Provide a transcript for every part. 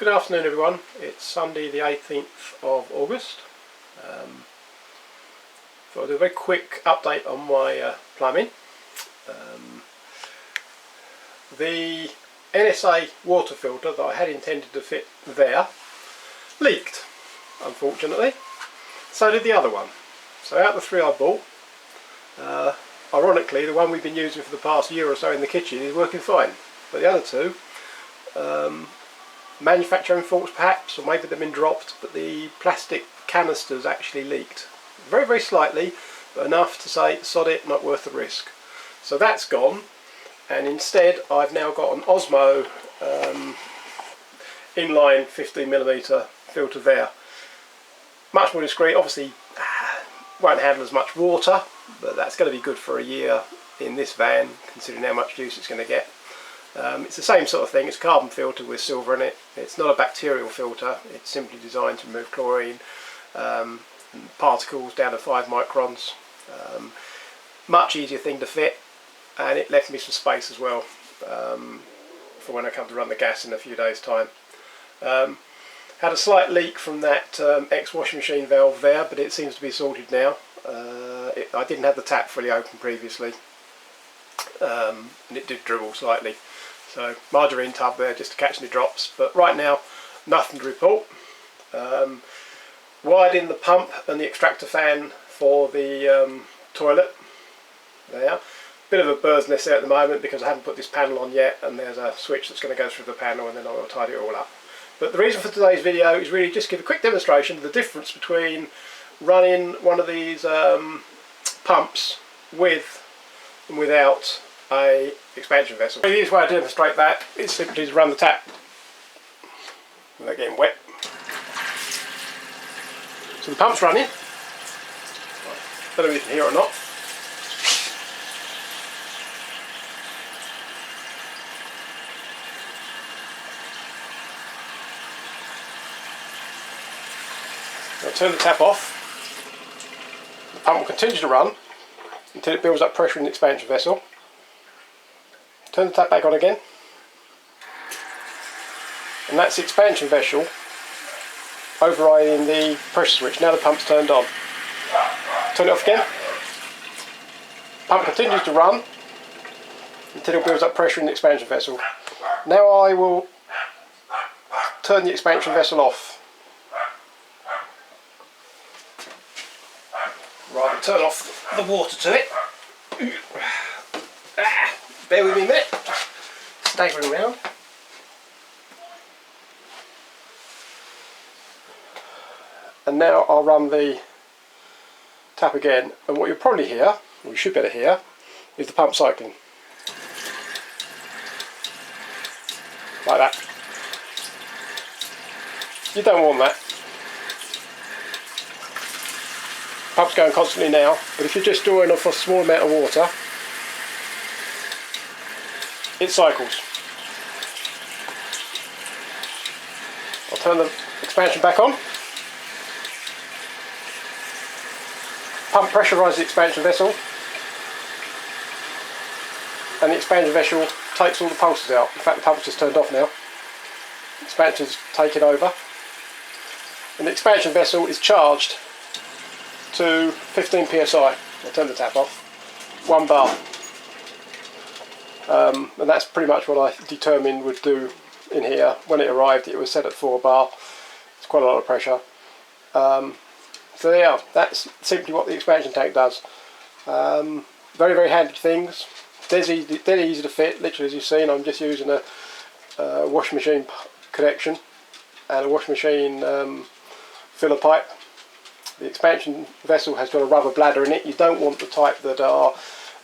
Good afternoon everyone, it's Sunday the 18th of August. Thought I'd do a very quick update on my plumbing. The NSA water filter that I had intended to fit there leaked, unfortunately. So did the other one. So out of the three I bought, ironically the one we've been using for the past year or so in the kitchen is working fine. But the other two, manufacturing faults perhaps, or maybe they've been dropped, but the plastic canisters actually leaked. Very, very slightly, but enough to say, sod it, not worth the risk. So that's gone, and instead I've now got an Osmo inline 15mm filter there. Much more discreet, obviously won't handle as much water, but that's going to be good for a year in this van, considering how much use it's going to get. It's the same sort of thing, it's a carbon filter with silver in it. It's not a bacterial filter, it's simply designed to remove chlorine, particles down to 5 microns. Much easier thing to fit, and it left me some space as well for when I come to run the gas in a few days' time. Had a slight leak from that ex-washing machine valve there, but it seems to be sorted now. I didn't have the tap fully open previously, and it did dribble slightly. So margarine tub there just to catch any drops, but right now nothing to report. Wired in the pump and the extractor fan for the toilet there. Bit of a bird's nest there at the moment because I haven't put this panel on yet, and there's a switch that's going to go through the panel and then I'll tidy it all up. But the reason for today's video is really just give a quick demonstration of the difference between running one of these pumps with and without a expansion vessel. The easiest way to demonstrate that is simply to run the tap without getting wet. So the pump's running. I don't know if you can hear it or not. I'll turn the tap off. The pump will continue to run until it builds up pressure in the expansion vessel. Turn the tap back on again, and that's the expansion vessel overriding the pressure switch. Now the pump's turned on. Turn it off again. Pump continues to run until it builds up pressure in the expansion vessel. Now I will turn the expansion vessel off. Right, turn off the water to it. Bear with me a minute, staggering around. And now I'll run the tap again, and what you'll probably hear, or you should better hear, is the pump cycling. Like that. You don't want that. Pump's going constantly now, but if you're just drawing off a small amount of water, it cycles. I'll turn the expansion back on. Pump pressurises the expansion vessel, and the expansion vessel takes all the pulses out. In fact, the pump's just turned off now. The expansion's taken over, and the expansion vessel is charged to 15 psi. I'll turn the tap off. 1 bar. And that's pretty much what I determined would do in here. When it arrived, it was set at 4 bar. It's quite a lot of pressure. So yeah, that's simply what the expansion tank does. Very, very handy things. Dead easy to fit. Literally, as you've seen, I'm just using a washing machine connection and a washing machine filler pipe. The expansion vessel has got a rubber bladder in it. You don't want the type that are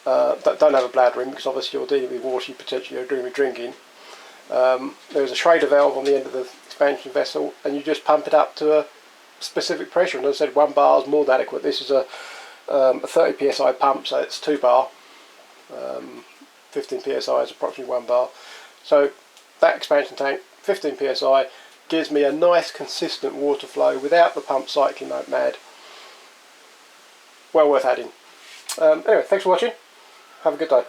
that don't have a bladder in, because obviously you're dealing with water you potentially are doing with drinking. There's a Schrader valve on the end of the expansion vessel, and you just pump it up to a specific pressure, and as I said, 1 bar is more than adequate. This is a 30 psi pump, so it's 2 bar. 15 psi is approximately 1 bar. So that expansion tank, 15 psi, gives me a nice consistent water flow without the pump cycling like mad. Well worth adding. Anyway, thanks for watching. Have a good day.